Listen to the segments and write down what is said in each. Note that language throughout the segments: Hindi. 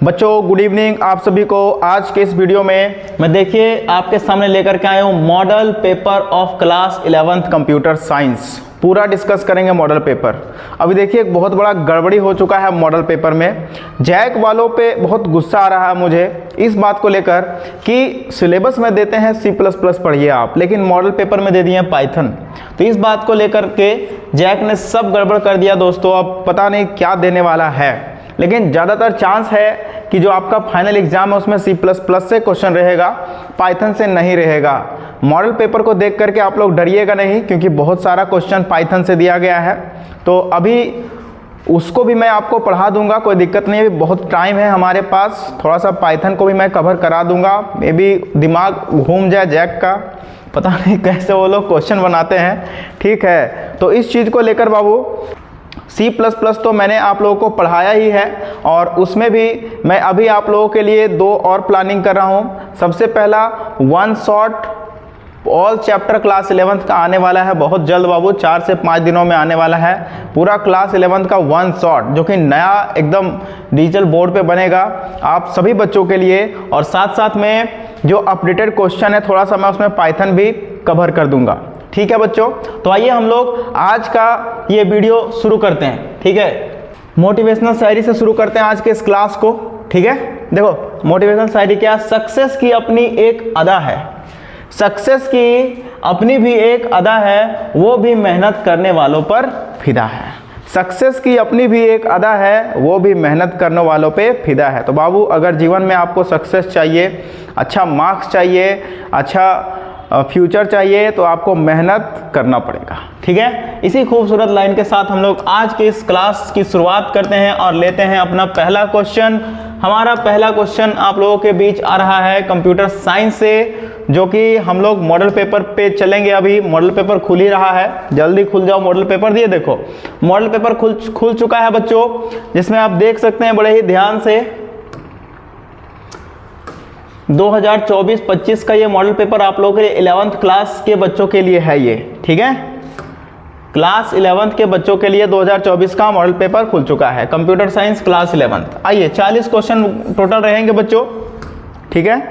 बच्चों गुड इवनिंग आप सभी को। आज के इस वीडियो में मैं देखिए आपके सामने लेकर के आया हूँ model paper of class 11th computer science. पूरा डिस्कस करेंगे मॉडल पेपर। अभी देखिए एक बहुत बड़ा गड़बड़ी हो चुका है मॉडल पेपर में। जैक वालों पे बहुत गुस्सा आ रहा है मुझे इस बात को लेकर कि सिलेबस में देते हैं C++ पढ़िए आप, लेकिन मॉडल पेपर में दे दिए हैं पाइथन। तो इस बात को लेकर के जैक ने सब गड़बड़ कर दिया दोस्तों। अब पता नहीं क्या देने वाला है, लेकिन ज़्यादातर चांस है कि जो आपका फाइनल एग्जाम है उसमें C++ से क्वेश्चन रहेगा, पाइथन से नहीं रहेगा। मॉडल पेपर को देख करके आप लोग डरिएगा नहीं, क्योंकि बहुत सारा क्वेश्चन पाइथन से दिया गया है। तो अभी उसको भी मैं आपको पढ़ा दूंगा, कोई दिक्कत नहीं है। अभी बहुत टाइम है हमारे पास, थोड़ा सा पाइथन को भी मैं कवर करा दूंगा। मे बी दिमाग घूम जाए जैक का, पता नहीं कैसे वो लोग क्वेश्चन बनाते हैं। ठीक है, तो इस चीज़ को लेकर बाबू C++ तो मैंने आप लोगों को पढ़ाया ही है, और उसमें भी मैं अभी आप लोगों के लिए दो और प्लानिंग कर रहा हूँ। सबसे पहला one shot all chapter class 11th का आने वाला है बहुत जल्द बाबू, 4 से 5 दिनों में आने वाला है पूरा क्लास 11th का वन शॉट, जो कि नया एकदम डिजिटल बोर्ड पे बनेगा आप सभी बच्चों के लिए। और साथ साथ में जो अपडेटेड क्वेश्चन है थोड़ा सा मैं उसमें पाइथन भी कवर कर दूंगा। ठीक है बच्चों, तो आइए हम लोग आज का ये वीडियो शुरू करते हैं। ठीक है, मोटिवेशनल शायरी से शुरू करते हैं आज के इस क्लास को। ठीक है, देखो मोटिवेशनल शायरी क्या, सक्सेस की अपनी एक अदा है, सक्सेस की अपनी भी एक अदा है, वो भी मेहनत करने वालों पर फिदा है। सक्सेस की अपनी भी एक अदा है, वो भी मेहनत करने वालों पे फिदा है। तो बाबू अगर जीवन में आपको सक्सेस चाहिए, अच्छा मार्क्स चाहिए, अच्छा फ्यूचर चाहिए, तो आपको मेहनत करना पड़ेगा। ठीक है, इसी खूबसूरत लाइन के साथ हम लोग आज के इस क्लास की शुरुआत करते हैं और लेते हैं अपना पहला क्वेश्चन। हमारा पहला क्वेश्चन आप लोगों के बीच आ रहा है कंप्यूटर साइंस से, जो कि हम लोग मॉडल पेपर पे चलेंगे। अभी मॉडल पेपर खुल ही रहा है, जल्दी खुल जाओ मॉडल पेपर। दिए देखो मॉडल पेपर खुल चुका है बच्चों, जिसमें आप देख सकते हैं बड़े ही ध्यान से 2024-25 का ये मॉडल पेपर आप लोगों के लिए 11th क्लास के बच्चों के लिए है ये। ठीक है, क्लास 11th के बच्चों के लिए 2024 का मॉडल पेपर खुल चुका है, कंप्यूटर साइंस क्लास 11th। आइए 40 क्वेश्चन टोटल रहेंगे बच्चों। ठीक है,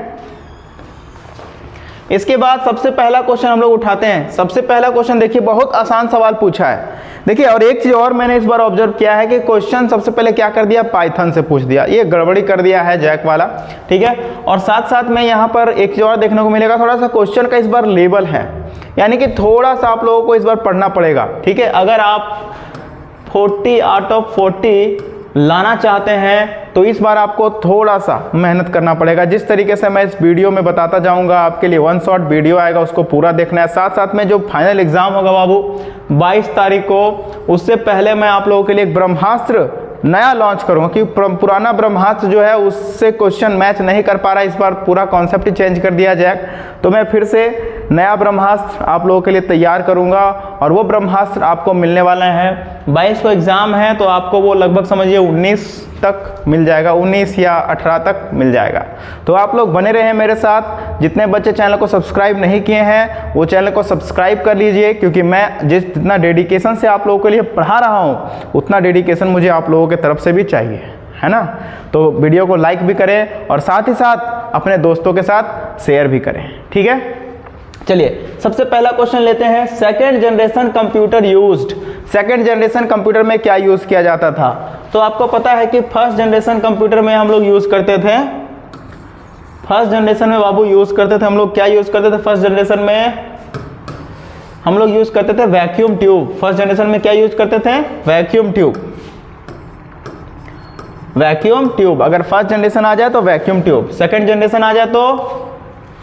इसके बाद सबसे पहला क्वेश्चन हम लोग उठाते हैं। सबसे पहला क्वेश्चन देखिए, बहुत आसान सवाल पूछा है। देखिए और एक चीज और मैंने इस बार ऑब्जर्व किया है कि क्वेश्चन सबसे पहले क्या कर दिया, पाइथन से पूछ दिया। ये गड़बड़ी कर दिया है जैक वाला। ठीक है, और साथ साथ में यहाँ पर एक चीज और देखने को मिलेगा, थोड़ा सा क्वेश्चन का इस बार लेवल है, यानी कि थोड़ा सा आप लोगों को इस बार पढ़ना पड़ेगा। ठीक है, अगर आप 40 आउट ऑफ 40 लाना चाहते हैं तो इस बार आपको थोड़ा सा मेहनत करना पड़ेगा। जिस तरीके से मैं इस वीडियो में बताता जाऊंगा, आपके लिए वन शॉट वीडियो आएगा, उसको पूरा देखना है। साथ साथ में जो फाइनल एग्जाम होगा बाबू 22 तारीख को, उससे पहले मैं आप लोगों के लिए एक ब्रह्मास्त्र नया लॉन्च करूंगा, क्योंकि पुराना ब्रह्मास्त्र जो है उससे क्वेश्चन मैच नहीं कर पा रहा। इस बार पूरा कॉन्सेप्ट ही चेंज कर दिया जाए, तो मैं फिर से नया ब्रह्मास्त्र आप लोगों के लिए तैयार करूंगा, और वो ब्रह्मास्त्र आपको मिलने वाला है। 22 को एग्जाम है, तो आपको वो लगभग समझिए 19 तक मिल जाएगा, 19 या 18 तक मिल जाएगा। तो आप लोग बने रहे मेरे साथ। जितने बच्चे चैनल को सब्सक्राइब नहीं किए हैं वो चैनल को सब्सक्राइब कर लीजिए, क्योंकि मैं जितना डेडिकेशन से आप लोगों के लिए पढ़ा रहा हूँ उतना डेडिकेशन मुझे आप लोगों की तरफ से भी चाहिए, है ना। तो वीडियो को लाइक भी करें और साथ ही साथ अपने दोस्तों के साथ शेयर भी करें। ठीक है, चलिए सबसे पहला क्वेश्चन लेते हैं। Second generation computer used, second generation computer में क्या यूज किया जाता था? तो आपको पता है कि फर्स्ट जनरेशन कंप्यूटर में हम लोग यूज करते थे, फर्स्ट जनरेशन में बाबू यूज करते थे हम लोग, क्या यूज करते थे फर्स्ट जनरेशन में? हम लोग यूज करते थे वैक्यूम ट्यूब। फर्स्ट जनरेशन में क्या यूज करते थे? Vacuum tube, vacuum tube. अगर फर्स्ट जनरेशन आ जाए तो वैक्यूम ट्यूब, सेकेंड जनरेशन आ जाए तो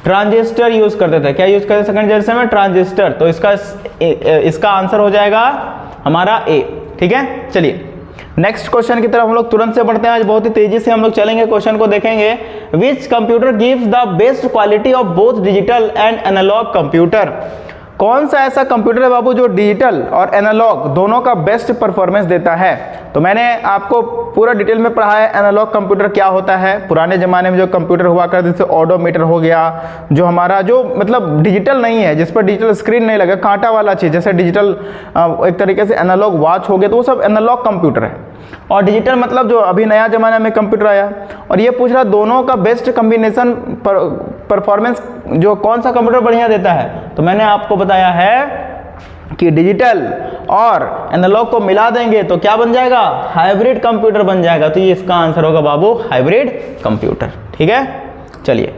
ट्रांजिस्टर यूज करते थे। क्या यूज करते थे सेकंड जनरेशन में? ट्रांजिस्टर। तो इसका आंसर हो जाएगा हमारा ए। ठीक है, चलिए नेक्स्ट क्वेश्चन की तरफ हम लोग तुरंत से बढ़ते हैं। आज बहुत ही तेजी से हम लोग चलेंगे, क्वेश्चन को देखेंगे। Which computer gives the best quality of both digital and analog computer? कौन सा ऐसा कंप्यूटर है बाबू जो डिजिटल और एनालॉग दोनों का बेस्ट परफॉर्मेंस देता है? तो मैंने आपको पूरा डिटेल में पढ़ा है एनालॉग कंप्यूटर क्या होता है। पुराने ज़माने में जो कंप्यूटर हुआ करते जैसे ऑडोमीटर हो गया, जो हमारा जो मतलब डिजिटल नहीं है, जिस पर डिजिटल स्क्रीन नहीं लगा, कांटा वाला चीज़, जैसे डिजिटल एक तरीके से एनालॉग वॉच हो गया, तो वो सब एनालॉग कंप्यूटर है। और डिजिटल मतलब जो अभी नया ज़माना में कंप्यूटर आया। और ये पूछ रहा दोनों का बेस्ट कम्बिनेशन परफॉर्मेंस जो कौन सा कंप्यूटर बढ़िया देता है, तो मैंने आपको बताया है कि डिजिटल और एनालॉग को मिला देंगे तो क्या बन जाएगा? हाइब्रिड कंप्यूटर बन जाएगा। तो ये इसका आंसर होगा बाबू हाइब्रिड कंप्यूटर। ठीक है, चलिए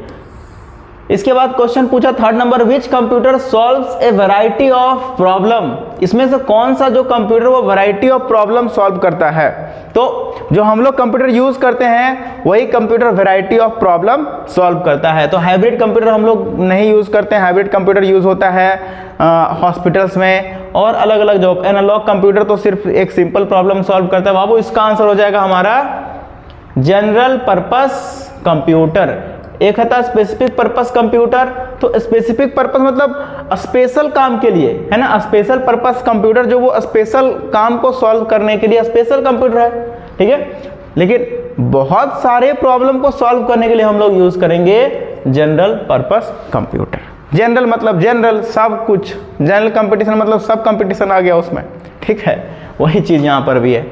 इसके बाद क्वेश्चन पूछा third number, which computer solves A variety of problem. इसमें से कौन सा जो कंप्यूटर वो वैरायटी ऑफ प्रॉब्लम सॉल्व करता है? तो जो हम लोग कंप्यूटर यूज करते हैं वही computer variety of problem solve करता है। तो हाइब्रिड कंप्यूटर हम लोग नहीं यूज करते हैं। हाइब्रिड कंप्यूटर यूज होता है हॉस्पिटल्स में और अलग अलग जॉब। एनालॉग कंप्यूटर तो सिर्फ एक सिंपल प्रॉब्लम सॉल्व करता है। बाबू इसका आंसर हो जाएगा हमारा जनरल पर्पस कंप्यूटर। एक था स्पेसिफिक पर्पस कंप्यूटर, तो स्पेसिफिक पर्पस मतलब स्पेशल काम के लिए है ना। स्पेशल पर्पस कंप्यूटर जो वो स्पेशल काम को सॉल्व करने के लिए स्पेशल कंप्यूटर है, ठीक है। लेकिन बहुत सारे प्रॉब्लम को सॉल्व करने के लिए हम लोग यूज करेंगे जनरल पर्पस कंप्यूटर। जनरल मतलब जनरल, सब कुछ। जनरल कंपटीशन मतलब सब कंपटीशन आ गया उसमें, ठीक है। वही चीज यहां पर भी है।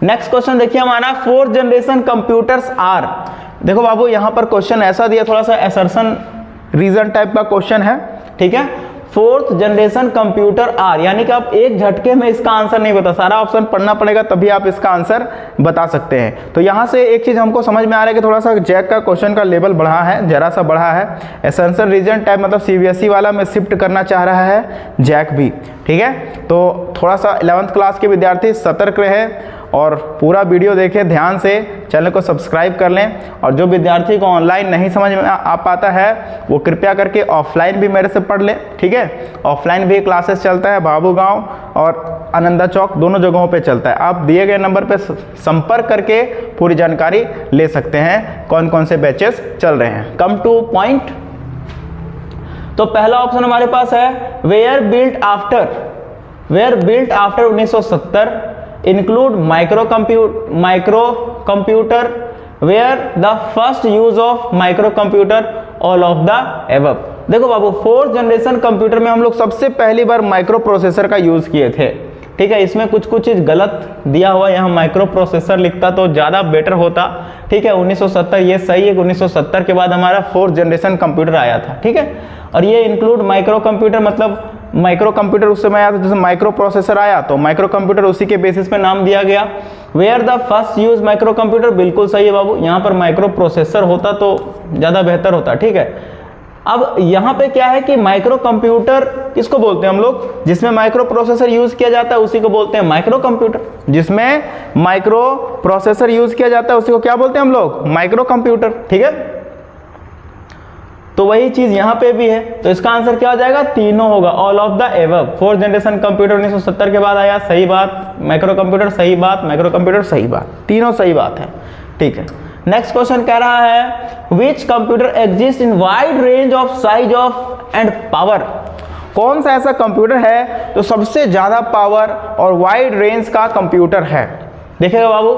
नेक्स्ट क्वेश्चन देखिए हमारा, 4th जनरेशन कंप्यूटर्स आर। देखो बाबू यहाँ पर क्वेश्चन ऐसा दिया, थोड़ा सा असर्शन रीजन टाइप का क्वेश्चन है, ठीक है। 4th जनरेशन कंप्यूटर आर, यानी कि आप एक झटके में इसका आंसर नहीं बता, सारा ऑप्शन पढ़ना पड़ेगा तभी आप इसका आंसर बता सकते हैं। तो यहाँ से एक चीज हमको समझ में आ रहा है कि थोड़ा सा जैक का क्वेश्चन का लेवल बढ़ा है, जरा सा बढ़ा है। असर्शन रीजन टाइप मतलब सीबीएसई वाला में शिफ्ट करना चाह रहा है जैक भी, ठीक है। तो थोड़ा सा 11th क्लास के विद्यार्थी सतर्क रहे और पूरा वीडियो देखें ध्यान से, चैनल को सब्सक्राइब कर लें। और जो विद्यार्थी को ऑनलाइन नहीं समझ में आ पाता है वो कृपया करके ऑफलाइन भी मेरे से पढ़ ले, ठीक है। ऑफलाइन भी क्लासेस चलता है, बाबू गांव और आनंदा चौक दोनों जगहों पे चलता है। आप दिए गए नंबर पे संपर्क करके पूरी जानकारी ले सकते हैं कौन कौन से बैचेस चल रहे हैं। Come to point. तो पहला ऑप्शन हमारे पास है were built after 1970 include micro computer where the first use of microcomputer all of the above। देखो बाबू 4th जनरेशन कंप्यूटर में हम लोग सबसे पहली बार माइक्रो प्रोसेसर का यूज किए थे, ठीक है। इसमें कुछ चीज गलत दिया हुआ, यहाँ माइक्रो प्रोसेसर लिखता तो ज्यादा बेटर होता, ठीक है। 1970 ये सही है, 1970 के बाद हमारा 4th जनरेशन कंप्यूटर आया था, ठीक है। और ये इंक्लूड माइक्रो कंप्यूटर मतलब माइक्रो कंप्यूटर उस समय आया था, जैसे माइक्रो प्रोसेसर आया तो माइक्रो कंप्यूटर उसी के बेसिस पे नाम दिया गया। Where the first use micro computer, बिल्कुल सही है बाबू, यहाँ पर माइक्रो प्रोसेसर होता तो ज्यादा बेहतर होता, ठीक है। अब यहाँ पे क्या है कि माइक्रो कंप्यूटर किसको बोलते हैं हम लोग? जिसमें माइक्रो प्रोसेसर यूज किया जाता है उसी को बोलते हैं माइक्रो कंप्यूटर। जिसमें माइक्रो प्रोसेसर यूज किया जाता है उसी को क्या बोलते हैं हम लोग? माइक्रो कंप्यूटर, ठीक है। तो वही चीज यहाँ पे भी है, तो इसका आंसर क्या हो जाएगा? तीनों होगा, all of the above. 4th generation computer 1970 के बाद आया, सही बात। माइक्रो कंप्यूटर सही बात, माइक्रो कंप्यूटर सही बात, तीनों सही बात है, ठीक है। नेक्स्ट क्वेश्चन कह रहा है which computer exist in wide range of size of and power. कौन सा ऐसा कंप्यूटर है जो सबसे ज्यादा पावर और वाइड रेंज का कंप्यूटर है? देखिएगा बाबू,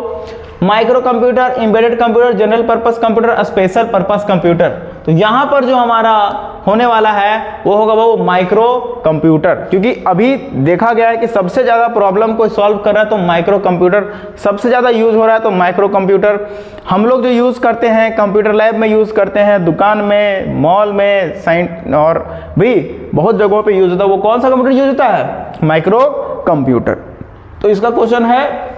micro computer, embedded computer, general purpose computer, special purpose computer. तो यहाँ पर जो हमारा होने वाला है वो होगा वो माइक्रो कंप्यूटर, क्योंकि अभी देखा गया है कि सबसे ज़्यादा प्रॉब्लम को सॉल्व कर रहा है तो माइक्रो कंप्यूटर सबसे ज़्यादा यूज हो रहा है। तो माइक्रो कंप्यूटर हम लोग जो यूज़ करते हैं कंप्यूटर लैब में यूज़ करते हैं, दुकान में, मॉल में, साइंस और भी बहुत जगहों पे यूज होता है। वो कौन सा कंप्यूटर यूज होता है? Micro computer. तो इसका क्वेश्चन है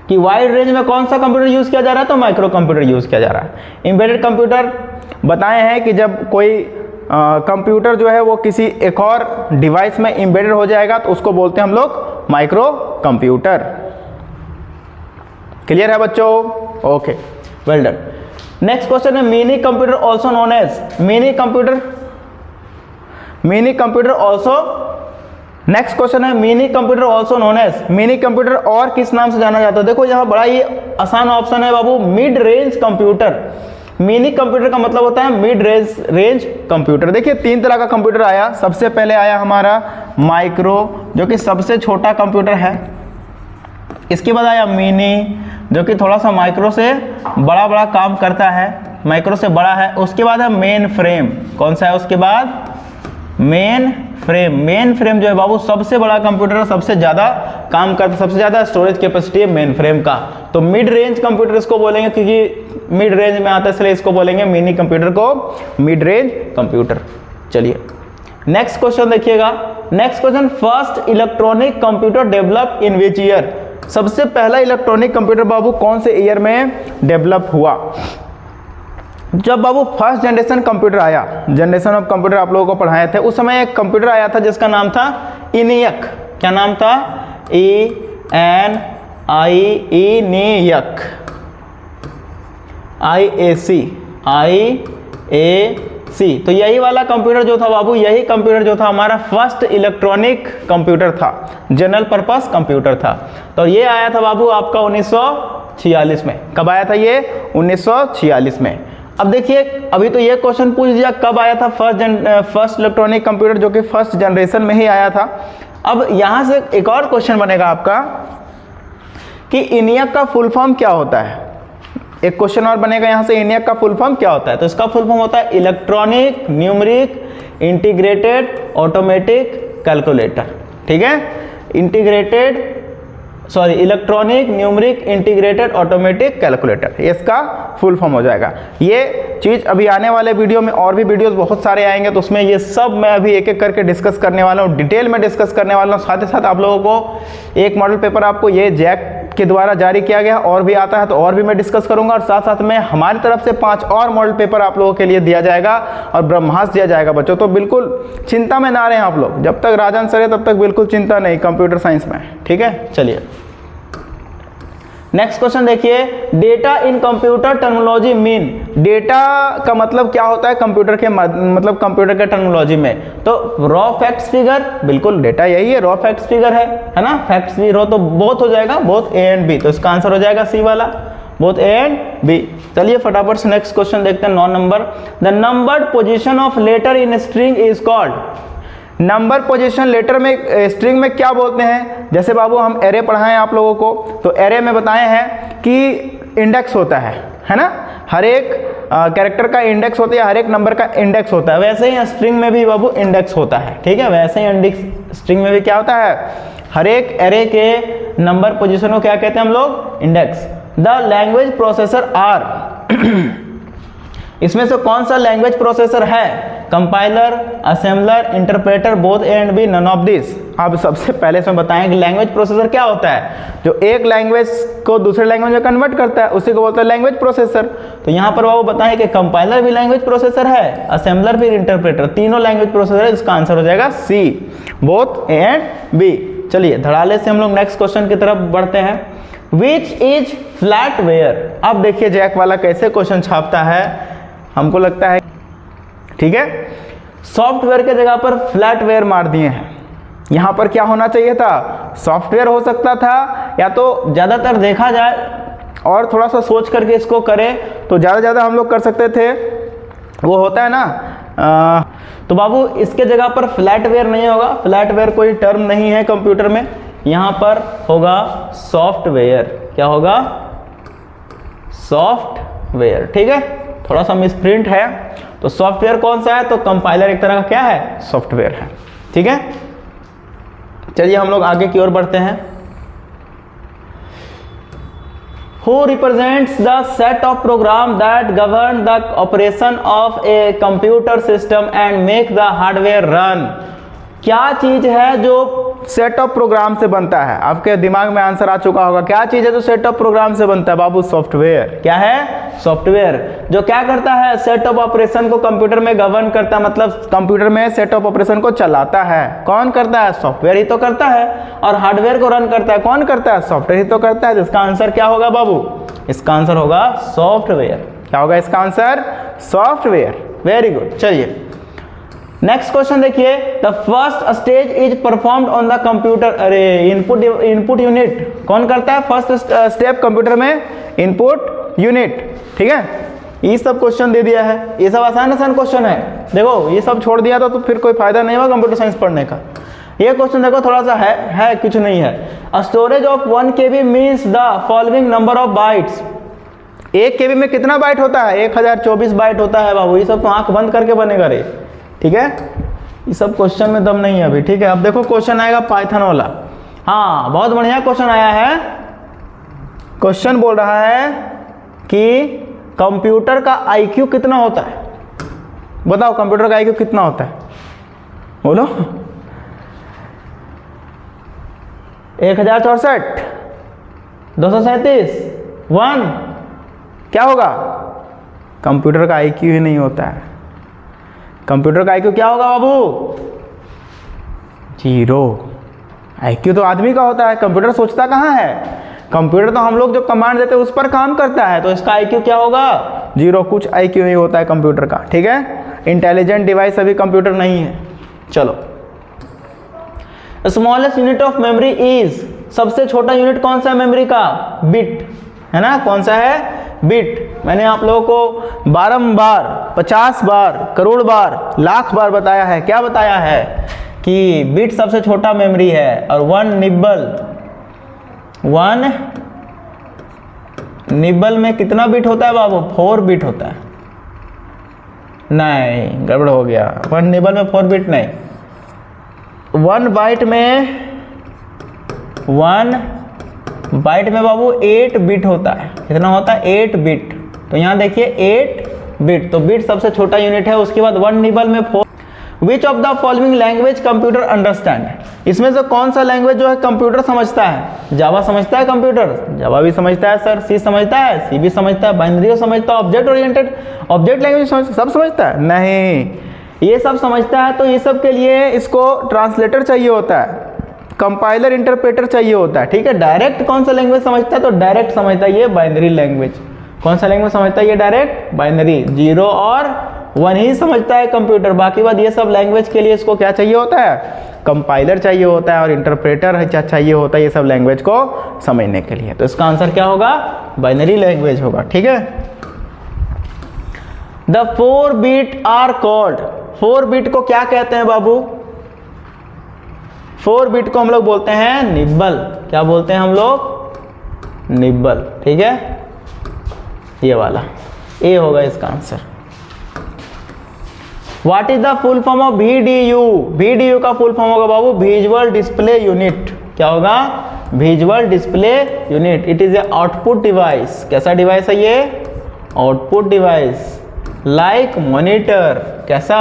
कि वाइड रेंज में कौन सा कंप्यूटर यूज किया जा रहा है? तो माइक्रो कंप्यूटर यूज किया जा रहा है। एम्बेडेड कंप्यूटर बताए हैं कि जब कोई कंप्यूटर जो है वो किसी एक और डिवाइस में एम्बेडेड हो जाएगा तो उसको बोलते हैं हम लोग माइक्रो कंप्यूटर। क्लियर है बच्चों? Okay, well done. Next question है mini computer also known as. Mini computer also, next question है mini computer also known as. Mini computer और किस नाम से जाना जाता है? देखो यहाँ बड़ा ही आसान ऑप्शन है बाबू, mid range computer. Mini computer का मतलब होता है मिड रेंज कंप्यूटर। देखिए 3 तरह का कंप्यूटर आया। सबसे पहले आया हमारा माइक्रो, जो कि सबसे छोटा कंप्यूटर है। इसके बाद आया मिनी, जो कि थोड़ा सा माइक्रो से बड़ा काम करता है, माइक्रो से बड़ा है। उसके बाद है मेन फ्रेम। कौन सा है उसके बाद? Main frame. मेन फ्रेम जो है बाबू सबसे बड़ा कंप्यूटर, सबसे ज़्यादा काम करता, सबसे ज़्यादा स्टोरेज कैपेसिटी है मेन फ्रेम का। तो मिड रेंज कंप्यूटर इसको बोलेंगे, क्योंकि मिड रेंज में आता है इसलिए इसको बोलेंगे मिनी कंप्यूटर को मिड रेंज कंप्यूटर। चलिए नेक्स्ट क्वेश्चन देखिएगा। Next question, first electronic computer develop in which year? सबसे पहला इलेक्ट्रॉनिक कंप्यूटर बाबू कौन से ईयर में डेवलप हुआ? जब बाबू फर्स्ट जनरेशन कंप्यूटर आया, जनरेशन ऑफ कंप्यूटर आप लोगों को पढ़ाए थे, उस समय एक कंप्यूटर आया था जिसका नाम था ENIAC। क्या नाम था? ENIAC, IAC। तो यही वाला कंप्यूटर जो था बाबू, यही कंप्यूटर जो था हमारा फर्स्ट इलेक्ट्रॉनिक कंप्यूटर था, जनरल पर्पस कंप्यूटर था। तो ये आया था बाबू आपका 1946 में। कब आया था ये? 1946 में। अब देखिए, अभी तो ये क्वेश्चन पूछ दिया कब आया था फर्स्ट इलेक्ट्रॉनिक कंप्यूटर, जो कि फर्स्ट जनरेशन में ही आया था। अब यहाँ से एक और क्वेश्चन बनेगा आपका कि ENIAC का फुल फॉर्म क्या होता है? एक क्वेश्चन और बनेगा यहाँ से, ENIAC का फुल फॉर्म क्या होता है? तो इसका फुल फॉर्म होता है electronic numeric integrated automatic calculator. ठीक है, electronic numeric integrated automatic calculator, ये इसका फुल फॉर्म हो जाएगा। ये चीज़ अभी आने वाले वीडियो में और भी वीडियोस बहुत सारे आएंगे, तो उसमें ये सब मैं अभी एक एक करके डिस्कस करने वाला हूँ, डिटेल में डिस्कस करने वाला हूँ। साथ ही साथ आप लोगों को एक मॉडल पेपर आपको ये जैक के द्वारा जारी किया गया, और भी आता है तो और भी मैं डिस्कस करूंगा। और साथ साथ में हमारी तरफ से 5 और मॉडल पेपर आप लोगों के लिए दिया जाएगा और ब्रह्मास्त्र दिया जाएगा बच्चों। तो बिल्कुल चिंता में ना रहें आप लोग, जब तक राजन सर है तब तक बिल्कुल चिंता नहीं कंप्यूटर साइंस में। ठीक है, चलिए नेक्स्ट क्वेश्चन देखिए। डेटा इन कंप्यूटर टर्मिनोलॉजी मीन? डेटा का मतलब क्या होता है कंप्यूटर के मतलब कंप्यूटर के टर्मिनोलॉजी में? तो रॉ फैक्ट्स फिगर, बिल्कुल डेटा यही है, रॉ फैक्ट्स फिगर है ना। फैक्ट्स भी रॉ तो बोथ हो जाएगा, बोथ A एंड B, तो इसका आंसर हो जाएगा C वाला, बोथ A एंड B। चलिए फटाफट से नेक्स्ट क्वेश्चन देखते हैं। 9 number, the numbered position of letter in string is called? Number position letter में स्ट्रिंग में क्या बोलते हैं? जैसे बाबू हम एरे पढ़ाएं आप लोगों को, तो एरे में बताए हैं कि इंडेक्स होता है ना। हर एक कैरेक्टर का इंडेक्स होता है, हर एक नंबर का इंडेक्स होता है। वैसे ही स्ट्रिंग में भी बाबू इंडेक्स होता है। ठीक है, वैसे ही स्ट्रिंग में भी क्या होता है? हर एक एरे के नंबर पोजीशन को क्या कहते हैं हम लोग? Index. The language processor are इसमें से कौन सा लैंग्वेज प्रोसेसर है? Compiler, assembler, interpreter, both A and B, none of this. अब सबसे पहले इसमें बताएं कि लैंग्वेज प्रोसेसर क्या होता है। जो एक लैंग्वेज को दूसरे लैंग्वेज में कन्वर्ट करता है उसी को बोलते हैं लैंग्वेज प्रोसेसर। तो यहाँ पर वो बताएं कि कंपाइलर भी लैंग्वेज प्रोसेसर है, असेंबलर भी, इंटरप्रेटर, तीनों लैंग्वेज प्रोसेसर है। इसका आंसर हो जाएगा C, both A and B. चलिए धड़ाले से हम लोग नेक्स्ट क्वेश्चन की तरफ बढ़ते हैं। Which is flatware? अब देखिए जैक वाला कैसे क्वेश्चन छापता है, हमको लगता है ठीक है, सॉफ्टवेयर के जगह पर फ्लैटवेयर मार दिए हैं। यहाँ पर क्या होना चाहिए था? सॉफ्टवेयर हो सकता था, या तो ज़्यादातर देखा जाए और थोड़ा सा सोच करके इसको करें तो ज़्यादा हम लोग कर सकते थे, वो होता है ना। तो बाबू इसके जगह पर फ्लैटवेयर नहीं होगा, फ्लैटवेयर कोई टर्म नहीं है कंप्यूटर में, यहाँ पर होगा सॉफ्टवेयर। क्या होगा? सॉफ्टवेयर। ठीक है, थोड़ा सा मिसप्रिंट है। तो सॉफ्टवेयर कौन सा है? तो कंपाइलर एक तरह का क्या है? सॉफ्टवेयर है। ठीक है, चलिए हम लोग आगे की ओर बढ़ते हैं। Who represents the set of program that govern the operation of a computer system and make the hardware run? क्या चीज है जो सेट ऑफ प्रोग्राम से बनता है? आपके दिमाग में आंसर आ चुका होगा। क्या चीज है जो सेट ऑफ प्रोग्राम से बनता है? बाबू सॉफ्टवेयर। क्या है? सॉफ्टवेयर। जो क्या करता है? सेट ऑफ ऑपरेशन को कंप्यूटर में गवर्न करता है, मतलब कंप्यूटर में सेट ऑफ ऑपरेशन को चलाता है। कौन करता है? सॉफ्टवेयर ही तो करता है। और हार्डवेयर को रन करता है कौन करता है? सॉफ्टवेयर ही तो करता है। इसका आंसर क्या होगा बाबू? इसका आंसर होगा सॉफ्टवेयर। क्या होगा इसका आंसर? सॉफ्टवेयर। Very good. चलिए नेक्स्ट क्वेश्चन देखिए। The first stage is performed on the computer. अरे इनपुट यूनिट कौन करता है? फर्स्ट स्टेप कंप्यूटर में इनपुट यूनिट। ठीक है, ये सब क्वेश्चन दे दिया है, ये सब आसान आसान क्वेश्चन है। देखो ये सब छोड़ दिया तो फिर कोई फायदा नहीं हुआ कंप्यूटर साइंस पढ़ने का। ये क्वेश्चन देखो थोड़ा सा है कुछ नहीं है। Storage of 1 KB means the following number of bytes. 1 KB में कितना बाइट होता है? 1024 बाइट होता है बाबू। ये सब तो आंख बंद करके बनेगा रे, ठीक है। ये सब क्वेश्चन में दम नहीं है अभी, ठीक है। अब देखो क्वेश्चन आएगा पाइथन वाला। हाँ बहुत बढ़िया क्वेश्चन आया है। क्वेश्चन बोल रहा है कि कंप्यूटर का IQ कितना होता है? बताओ कंप्यूटर का IQ कितना होता है? बोलो। 1064, 237, 1 क्या होगा? कंप्यूटर का IQ ही नहीं होता है। कंप्यूटर का IQ क्या होगा बाबू? 0। IQ तो आदमी का होता है, कंप्यूटर सोचता कहाँ है? कंप्यूटर तो हम लोग जो कमांड देते हैं उस पर काम करता है, तो इसका IQ क्या होगा? 0। कुछ IQ नहीं होता है कंप्यूटर का, ठीक है। इंटेलिजेंट डिवाइस अभी कंप्यूटर नहीं है। चलो, smallest unit of memory is, सबसे छोटा यूनिट कौन सा है मेमोरी का? बिट, है ना। कौन सा है? बिट। मैंने आप लोगों को बारंबार 50 बार, करोड़ बार, लाख बार बताया है। क्या बताया है? कि बिट सबसे छोटा मेमोरी है। और 1 निबल में कितना बिट होता है बाबू? 4 बिट होता है। नहीं, गड़बड़ हो गया। 1 निबल में 4 बिट नहीं। 1 बाइट में बाबू 8 बिट होता है। कितना होता है? 8 बिट। तो यहाँ देखिए 8 बिट, तो बिट सबसे छोटा यूनिट है। उसके बाद 1 निबल में 4। Which of the following language computer understand, इसमें से कौन सा लैंग्वेज जो है कंप्यूटर समझता है? जावा समझता है कंप्यूटर? जावा भी समझता है सर। सी समझता है? सी भी समझता है। बाइनरी समझता है? ऑब्जेक्ट ओरिएंटेड, ऑब्जेक्ट लैंग्वेज सब समझता है? नहीं, ये सब समझता है। तो ये सब के लिए इसको ट्रांसलेटर चाहिए होता है, कंपाइलर इंटरप्रेटर चाहिए होता है, ठीक है। डायरेक्ट कौन सा लैंग्वेज समझता है? तो डायरेक्ट समझता है ये बाइनरी लैंग्वेज। कौन सा लैंग्वेज समझता है ये? Direct binary. 0 और 1 ही समझता है कंप्यूटर। बाकी बात ये सब लैंग्वेज के लिए इसको क्या चाहिए होता है? कंपाइलर चाहिए होता है और इंटरप्रेटर चाहिए होता है ये सब लैंग्वेज को समझने के लिए। तो इसका आंसर क्या होगा? बाइनरी लैंग्वेज होगा, ठीक है। The 4 bit are called, 4 bit को क्या कहते हैं बाबू? 4 बिट को हम लोग बोलते हैं निब्बल। क्या बोलते हैं हम लोग? निब्बल, ठीक है। ये वाला ए होगा इसका answer. What is the full form of VDU? VDU का फुल फॉर्म होगा बाबू विजुअल डिस्प्ले यूनिट। क्या होगा? Visual display unit. It is a output device. कैसा डिवाइस है ये? Output device. Like monitor. कैसा?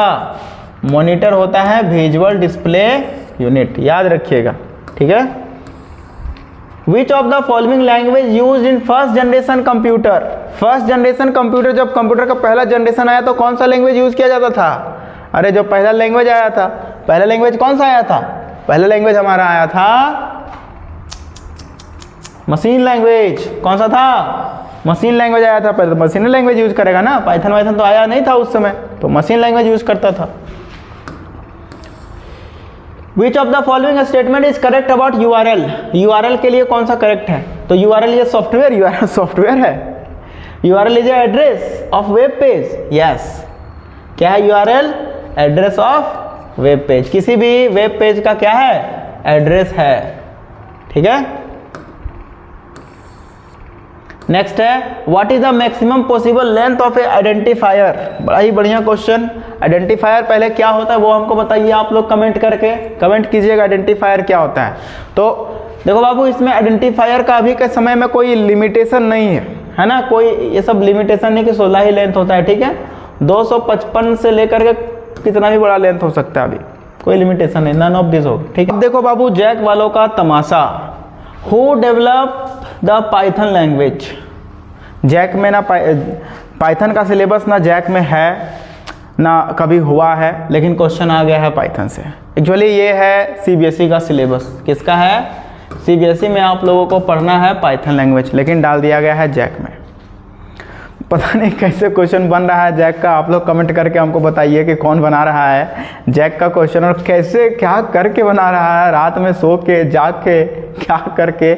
मॉनिटर होता है विजुअल डिस्प्ले यूनिट, याद रखिएगा, ठीक है। Which of the following language used in first generation computer? First generation computer, जब कंप्यूटर का पहला जनरेशन आया तो कौन सा लैंग्वेज यूज किया जाता था? अरे जो पहला लैंग्वेज आया था, पहला लैंग्वेज कौन सा आया था? पहला लैंग्वेज हमारा आया था मशीन लैंग्वेज। कौन सा था? मशीन लैंग्वेज आया था पहले। तो मशीन लैंग्वेज यूज करेगा ना, पाइथन वाइथन तो आया नहीं था उस समय, तो मशीन लैंग्वेज यूज करता था। Which of the following statement is correct about URL? URL के लिए कौन सा करेक्ट है? तो URL ये सॉफ्टवेयर, URL सॉफ्टवेयर है। URL is address of web page. Yes, क्या है URL? Address of web page. किसी भी वेब पेज का क्या है? एड्रेस है, ठीक है। नेक्स्ट है what is the maximum possible length of A identifier? बड़ा ही बढ़िया क्वेश्चन। आइडेंटिफायर पहले क्या होता है वो हमको बताइए आप लोग कमेंट करके, कमेंट कीजिएगा आइडेंटिफायर क्या होता है। तो देखो बाबू, इसमें आइडेंटिफायर का अभी के समय में कोई लिमिटेशन नहीं है ना। कोई ये सब लिमिटेशन नहीं कि 16 ही लेंथ होता है, ठीक है। 255 से लेकर के कितना भी बड़ा लेंथ हो सकता है, अभी कोई लिमिटेशन नहीं, नन ऑफ दिस हो, ठीक है। अब देखो बाबू, जैक वालों का तमाशा। Who develop the Python language? जैक में ना पाइथन का सिलेबस ना जैक में है ना कभी हुआ है, लेकिन क्वेश्चन आ गया है पाइथन से। एक्चुअली ये है CBSE का सिलेबस। किसका है? CBSE में आप लोगों को पढ़ना है पाइथन लैंग्वेज, लेकिन डाल दिया गया है जैक में। पता नहीं कैसे क्वेश्चन बन रहा है जैक का। आप लोग कमेंट करके हमको बताइए कि कौन बना रहा है जैक का क्वेश्चन और कैसे क्या करके बना रहा है, रात में सो के जाग के क्या करके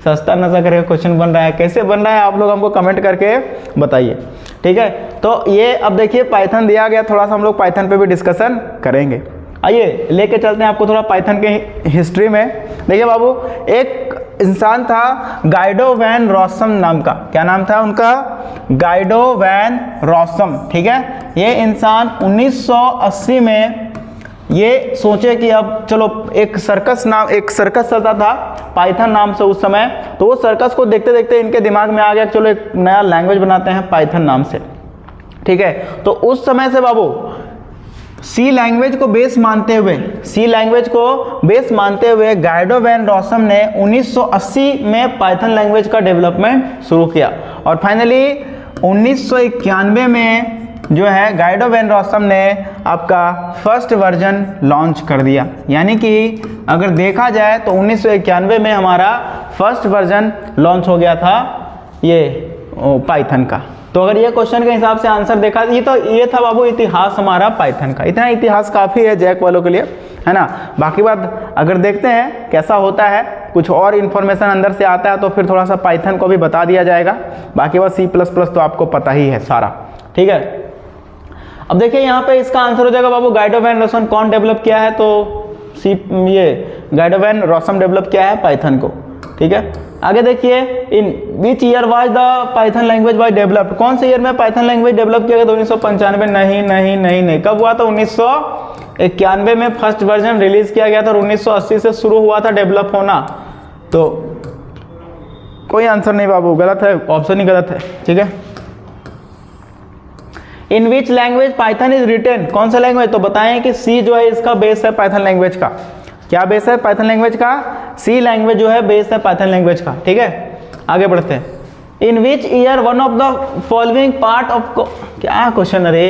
सस्ता नशा करके क्वेश्चन बन रहा है, कैसे बन रहा है आप लोग हमको कमेंट करके बताइए। ठीक है, तो ये अब देखिए पाइथन दिया गया, थोड़ा सा हम लोग पाइथन पे भी डिस्कशन करेंगे। आइए लेके चलते हैं आपको थोड़ा पाइथन के हिस्ट्री में। देखिए बाबू, एक इंसान था गाइडो वैन रॉसम नाम का, क्या नाम था उनका? Guido van Rossum. ठीक है, ये इंसान 1980 में ये सोचे कि अब चलो एक सर्कस चलता था पाइथन नाम से उस समय, तो वो सर्कस को देखते देखते इनके दिमाग में आ गया चलो एक नया लैंग्वेज बनाते हैं पाइथन नाम से। ठीक है, तो उस समय से बाबू सी लैंग्वेज को बेस मानते हुए गाइडो वैन रॉसम ने 1980 में पाइथन लैंग्वेज का डेवलपमेंट शुरू किया और फाइनली 1991 में जो है गाइडो वैन रॉसम ने आपका फर्स्ट वर्जन लॉन्च कर दिया। यानी कि अगर देखा जाए तो 1991 में हमारा फर्स्ट वर्जन लॉन्च हो गया था ये पाइथन का। तो अगर ये क्वेश्चन के हिसाब से आंसर देखा, ये था बाबू इतिहास हमारा पाइथन का। इतना इतिहास काफ़ी है जैक वालों के लिए, है ना। बाकी बात अगर देखते हैं कैसा होता है, कुछ और इन्फॉर्मेशन अंदर से आता है तो फिर थोड़ा सा पाइथन को भी बता दिया जाएगा। बाकी बात C++ तो आपको पता ही है सारा। ठीक है, अब देखिए यहाँ पे इसका आंसर हो जाएगा बाबू गाइडो वैन रॉसम कौन डेवलप किया है, तो ये गाइडो वैन रॉसम डेवलप किया है पाइथन को। ठीक है, आगे देखिए in which year was the Python language was developed, कौन से ईयर में पाइथन लैंग्वेज डेवलप किया गया? 1995। नहीं, कब हुआ था? 1991 में फर्स्ट वर्जन रिलीज किया गया था और 1980 से शुरू हुआ था डेवलप होना। तो कोई आंसर नहीं बाबू, गलत है, ऑप्शन ही गलत है। ठीक है, in which language Python is written, कौन सा लैंग्वेज? तो बताएं कि सी जो है इसका बेस है पाइथन लैंग्वेज का। क्या बेस है पाइथन लैंग्वेज का? सी लैंग्वेज जो है बेस है पाइथन लैंग्वेज का। ठीक है, आगे बढ़ते हैं। In which year one of the following part of, क्या क्वेश्चन है,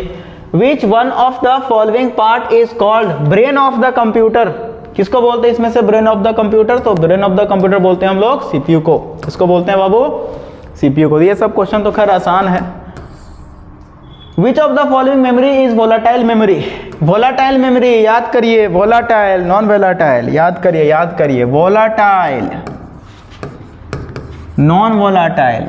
which one of the following part is called brain of the computer? किसको बोलते हैं इसमें से ब्रेन ऑफ द कंप्यूटर? तो ब्रेन ऑफ द कंप्यूटर बोलते हैं हम लोग CPU को। किसको बोलते हैं बाबू? CPU को। ये सब क्वेश्चन तो खैर आसान है। Which of the following memory is volatile memory? Volatile memory याद करिए, वोलाटाइल नॉन वोलाटाइल याद करिए, वोलाटाइल नॉन वोलाटाइल।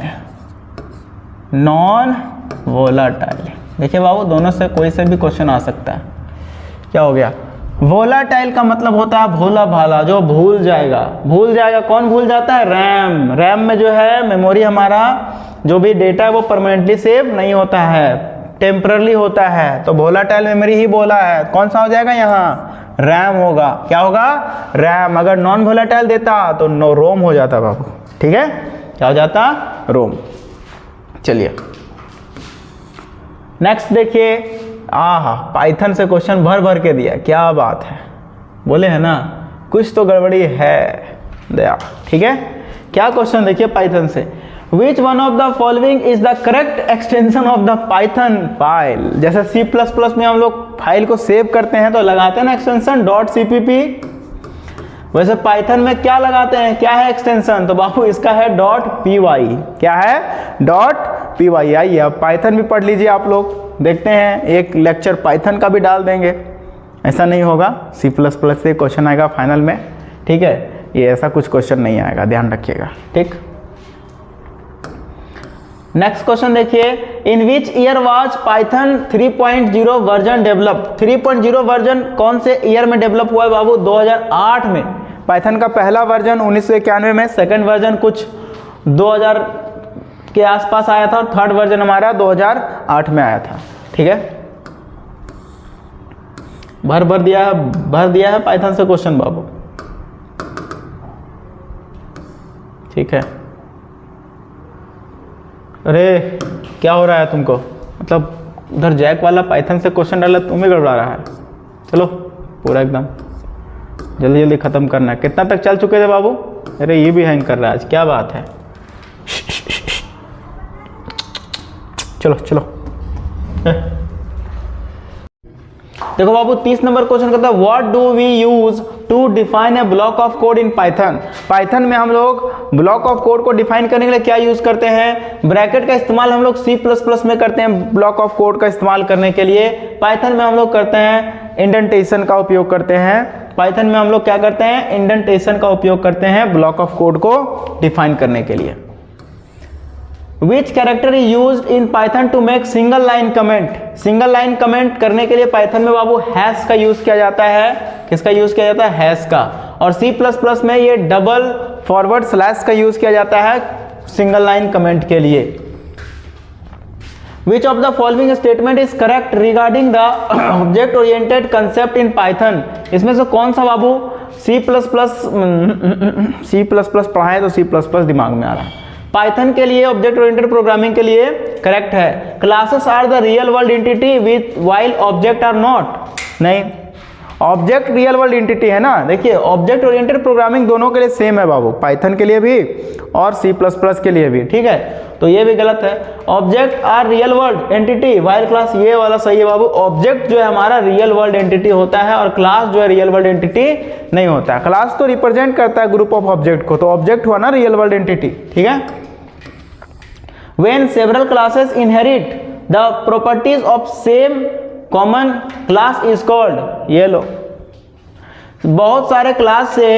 देखिए बाबू, दोनों से कोई से भी क्वेश्चन आ सकता है। क्या हो गया? वोलाटाइल का मतलब होता है भोला भाला, जो भूल जाएगा। कौन भूल जाता है? रैम में जो है मेमोरी हमारा जो भी डेटा है वो परमानेंटली सेव नहीं होता है, टेम्पररी होता है। तो वोलाटाइल मेमोरी ही बोला है, कौन सा हो जाएगा यहाँ? रैम होगा। क्या होगा? रैम। अगर नॉन वोलाटाइल देता तो रोम हो जाता बाबू। ठीक है, क्या हो जाता? रोम। चलिए नेक्स्ट देखिए। पाइथन से क्वेश्चन भर भर के दिया, क्या बात है, बोले है ना कुछ तो गड़बड़ी है दया। ठीक है, क्या क्वेश्चन देखिए पाइथन से। Which one of the following is the correct extension of the Python file? जैसे C++ में हम लोग फाइल को सेव करते हैं तो लगाते हैं ना एक्सटेंशन .cpp, वैसे पाइथन में क्या लगाते हैं, क्या है एक्सटेंशन? तो बाबू इसका है .py। क्या है? .py। आइए अब पाइथन भी पढ़ लीजिए आप लोग, देखते हैं एक लेक्चर पाइथन का भी डाल देंगे। ऐसा नहीं होगा, C++ से क्वेश्चन आएगा फाइनल में। ठीक है, ये ऐसा कुछ क्वेश्चन नहीं आएगा, ध्यान रखिएगा। ठीक, नेक्स्ट क्वेश्चन देखिए। In which year was Python 3.0 version develop? 3.0 version कौन से ईयर में डेवलप हुआ है बाबू? 2008 में। पाइथन का पहला वर्जन 1991 में, सेकंड वर्जन कुछ 2000 के आसपास आया था और थर्ड वर्जन हमारा 2008 में आया था। ठीक है, भर दिया है पाइथन से क्वेश्चन बाबू। ठीक है, अरे क्या हो रहा है तुमको? मतलब उधर जैक वाला पाइथन से क्वेश्चन डाला, तुम्हें गड़बड़ा रहा है। चलो पूरा एकदम जल्दी जल्दी ख़त्म करना है। कितना तक चल चुके थे बाबू? अरे ये भी हैंग कर रहा है आज, क्या बात है। चलो देखो बाबू 30 नंबर क्वेश्चन कहता है what do we use to define a block of code in Python. Python में हम लोग ब्लॉक ऑफ कोड को डिफाइन करने के लिए क्या यूज करते हैं? ब्रैकेट का इस्तेमाल हम लोग C++ में करते हैं ब्लॉक ऑफ कोड का इस्तेमाल करने के लिए। पाइथन में हम लोग करते हैं इंडेंटेशन का उपयोग करते हैं। पाइथन में हम लोग क्या करते हैं? इंडेंटेशन का उपयोग करते हैं ब्लॉक ऑफ कोड को डिफाइन करने के लिए। Which character is used in Python to make single line comment? Single line comment करने के लिए पाइथन में बाबू हैश का यूज किया जाता है। किसका यूज किया जाता है? हैश का। और C++ में ये डबल फॉरवर्ड स्लैश का यूज किया जाता है सिंगल लाइन कमेंट के लिए। Which of the following statement is correct regarding the object oriented concept in Python? इसमें से कौन सा बाबू C++ पढ़ा है तो C++ दिमाग में आ रहा है। पाइथन के लिए ऑब्जेक्ट ओरिएंटेड प्रोग्रामिंग के लिए करेक्ट है। Classes are the real world entity with while object are not. नहीं, ऑब्जेक्ट रियल वर्ल्ड एंटिटी है ना। देखिए ऑब्जेक्ट ओरिएंटेड प्रोग्रामिंग दोनों के लिए सेम है बाबू, पाइथन के लिए भी और C++ के लिए भी, ठीक है। तो ये भी गलत है। Object are real world entity while class, ये वाला सही है बाबू। ऑब्जेक्ट जो है हमारा रियल वर्ल्ड एंटिटी होता है और क्लास जो है रियल वर्ल्ड एंटिटी नहीं होता है। क्लास तो रिप्रेजेंट करता है ग्रुप ऑफ ऑब्जेक्ट को, तो ऑब्जेक्ट हुआ ना रियल वर्ल्ड एंटिटी, ठीक है। When several classes inherit the properties of same common class is called, ये लो, बहुत सारे क्लास से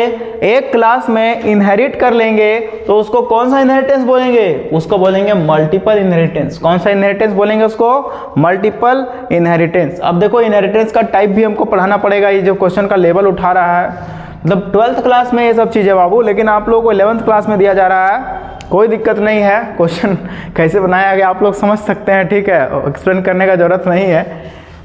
एक क्लास में इनहेरिट कर लेंगे तो उसको कौन सा इनहेरिटेंस बोलेंगे? उसको बोलेंगे मल्टीपल इनहेरिटेंस। कौन सा इनहेरिटेंस बोलेंगे उसको? Multiple inheritance. अब देखो इनहेरिटेंस का टाइप भी हमको पढ़ाना पड़ेगा। ये जो क्वेश्चन का लेवल उठा रहा है, मतलब 12th क्लास में ये सब चीज़ें बाबू, लेकिन आप लोगों को 11th क्लास में दिया जा रहा है। कोई दिक्कत नहीं है, क्वेश्चन कैसे बनाया गया आप लोग समझ सकते हैं, ठीक है, एक्सप्लेन करने का जरूरत नहीं है।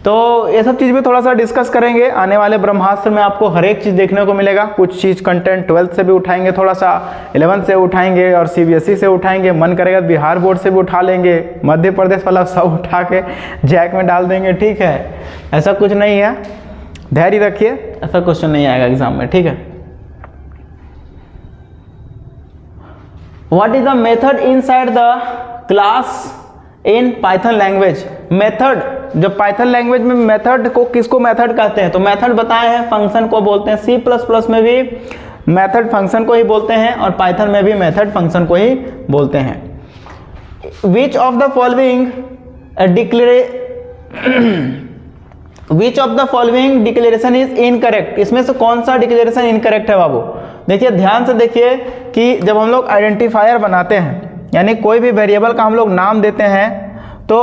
तो ये सब चीज़ भी थोड़ा सा डिस्कस करेंगे। आने वाले ब्रह्मास्त्र में आपको हर एक चीज़ देखने को मिलेगा। कुछ चीज़ कंटेंट 12th से भी उठाएंगे, थोड़ा सा 11th से उठाएंगे और CBSE से उठाएंगे। मन करेगा बिहार बोर्ड से भी उठा लेंगे, मध्य प्रदेश वाला सब उठा के जैक में डाल देंगे, ठीक है। ऐसा कुछ नहीं है, धैर्य रखिए, ऐसा क्वेश्चन नहीं आएगा एग्जाम में, ठीक है। What is the method inside the class in Python language? Method, जब पाइथन लैंग्वेज में मेथड को किसको मेथड कहते हैं? तो मेथड बताए हैं फंक्शन को बोलते हैं। C++ में भी मेथड फंक्शन को ही बोलते हैं और पाइथन में भी मेथड फंक्शन को ही बोलते हैं। Which of the following Which of the following declaration is incorrect? इसमें से कौन सा डिक्लेरेशन इनकरेक्ट है बाबू? देखिए ध्यान से देखिए कि जब हम लोग आइडेंटिफायर बनाते हैं, यानी कोई भी वेरिएबल का हम लोग नाम देते हैं, तो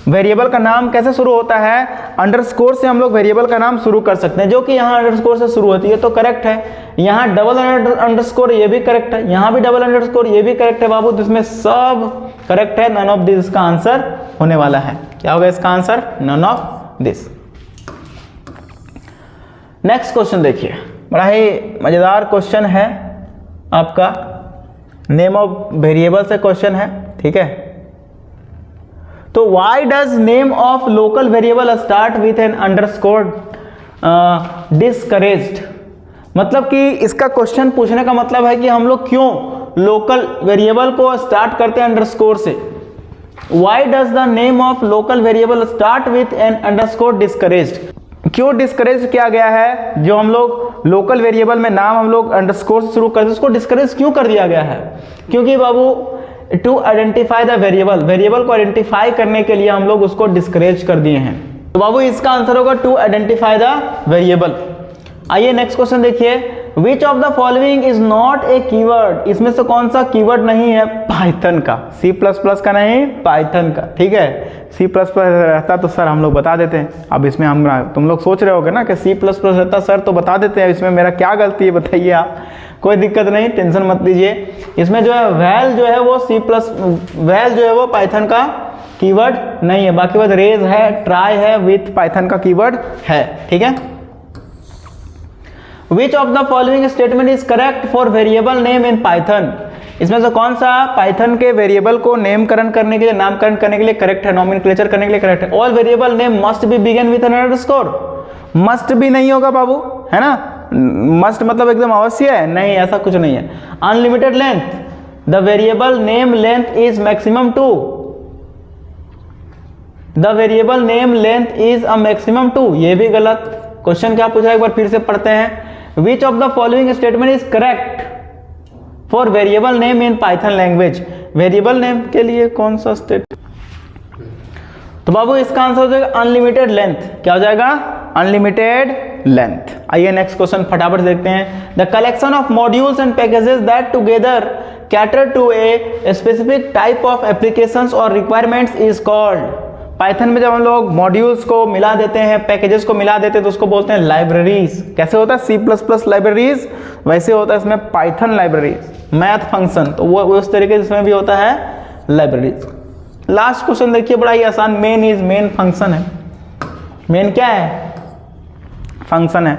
वेरिएबल का नाम कैसे शुरू होता है? अंडरस्कोर से हम लोग वेरिएबल का नाम शुरू कर सकते हैं, जो कि यहाँ अंडरस्कोर से शुरू होती है, तो करेक्ट है। यहाँ डबल अंडरस्कोर, ये भी करेक्ट है। यहाँ भी डबल अंडरस्कोर, ये भी करेक्ट है बाबू। तो इसमें सब करेक्ट है, नन ऑफ दिस इसका आंसर होने वाला है। क्या होगा इसका answer? None of this. Next question देखिए, बड़ा ही मजेदार क्वेश्चन है आपका, नेम ऑफ वेरिएबल से क्वेश्चन है, ठीक है। तो why does name of local variable start with an underscore discouraged? मतलब कि इसका क्वेश्चन पूछने का मतलब है कि हम लोग क्यों लोकल वेरिएबल को स्टार्ट करते हैं अंडरस्कोर से। Why does the name of local variable start with an underscore discouraged? क्यों डिस्करेज किया गया है? जो हम लोग लोकल वेरिएबल में नाम हम लोग अंडरस्कोर से शुरू करते हैं, उसको डिस्करेज क्यों कर दिया गया है? क्योंकि बाबू to identify the variable, variable को आइडेंटिफाई करने के लिए हम लोग उसको डिस्करेज कर दिए हैं। तो बाबू इसका आंसर होगा टू आइडेंटिफाई द वेरिएबल। आइए नेक्स्ट क्वेश्चन देखिए, which of the following is not a keyword? इसमें से कौन सा कीवर्ड नहीं है पाइथन का? C++ का नहीं, पाइथन का, ठीक है। C++ रहता तो सर हम लोग बता देते हैं। अब इसमें हम, तुम लोग सोच रहे होगे ना कि C++ रहता सर तो बता देते हैं, इसमें मेरा क्या गलती है बताइए आप। कोई दिक्कत नहीं, टेंशन मत लीजिए। इसमें जो है वैल जो है वो वैल जो है वो पाइथन का कीवर्ड नहीं है। बाकी बात रेज है, ट्राई है, विथ पाइथन का कीवर्ड है, ठीक है। Which of the following statement is correct for variable name in Python? इसमें से कौन सा पाइथन के वेरिएबल को नेमकरण करने के लिए, नामकरण करने के लिए करेक्ट है, नॉमेनक्लेचर करने के लिए करेक्ट है? All variable name must be begin with an underscore. Must भी नहीं होगा बाबू, है ना। मस्ट मतलब एकदम अवश्य है, नहीं, ऐसा कुछ नहीं है। Unlimited length, the variable name length is maximum 2। The variable name length is a maximum 2, ये भी गलत। क्वेश्चन क्या पूछा है एक बार फिर से पढ़ते हैं। Which of the following statement is correct for variable name in Python language. Variable name के लिए कौन सा स्टेट, तो बाबू इसका आंसर हो जाएगा अनलिमिटेड लेंथ। क्या हो जाएगा? Unlimited length. आइए नेक्स्ट क्वेश्चन फटाफट देखते हैं। The collection of modules and packages that together cater to a specific type of applications और रिक्वायरमेंट्स इज कॉल्ड। पाइथन में जब हम लोग मॉड्यूल्स को मिला देते हैं, पैकेजेस को मिला देते हैं, तो उसको बोलते हैं लाइब्रेरीज। कैसे होता है C++ लाइब्रेरीज, वैसे होता है इसमें पाइथन लाइब्रेरीज। मैथ फंक्शन तो वो उस तरीके से इसमें भी होता है लाइब्रेरीज। लास्ट क्वेश्चन देखिए, बड़ा ही आसान। मेन इज मेन फंक्शन है। मेन क्या है? फंक्शन है।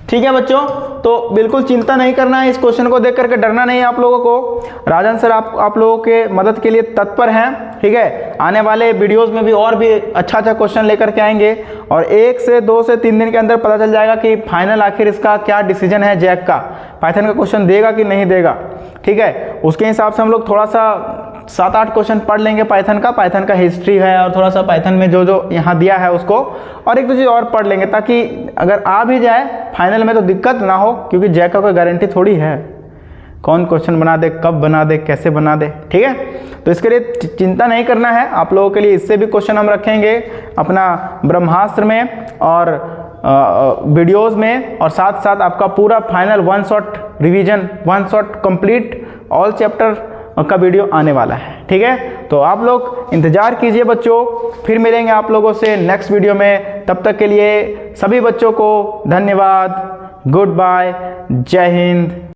ठीक है बच्चों, तो बिल्कुल चिंता नहीं करना है, इस क्वेश्चन को देख करके डरना नहीं है आप लोगों को। राजन सर आप लोगों के मदद के लिए तत्पर हैं। ठीक है, आने वाले वीडियोस में भी और भी अच्छा क्वेश्चन लेकर के आएंगे और 1 से 2 से 3 दिन के अंदर पता चल जाएगा कि फाइनल आखिर इसका क्या डिसीजन है। जैक का पाइथन का क्वेश्चन देगा कि नहीं देगा। ठीक है, उसके हिसाब से हम लोग थोड़ा सा 7-8 क्वेश्चन पढ़ लेंगे पाइथन का हिस्ट्री है और थोड़ा सा पाइथन में जो जो यहाँ दिया है उसको, और एक दो चीज़ और पढ़ लेंगे ताकि अगर आ भी जाए फाइनल में तो दिक्कत ना हो, क्योंकि जैक का कोई गारंटी थोड़ी है कौन क्वेश्चन बना दे, कब बना दे, कैसे बना दे। ठीक है, तो इसके लिए चिंता नहीं करना है आप लोगों के लिए। इससे भी क्वेश्चन हम रखेंगे अपना ब्रह्मास्त्र में और वीडियोस में, और साथ साथ आपका पूरा final 1 shot revision, 1 shot complete all chapter का वीडियो आने वाला है। ठीक है, तो आप लोग इंतजार कीजिए बच्चों, फिर मिलेंगे आप लोगों से नेक्स्ट वीडियो में। तब तक के लिए सभी बच्चों को धन्यवाद, गुड बाय, जय हिंद।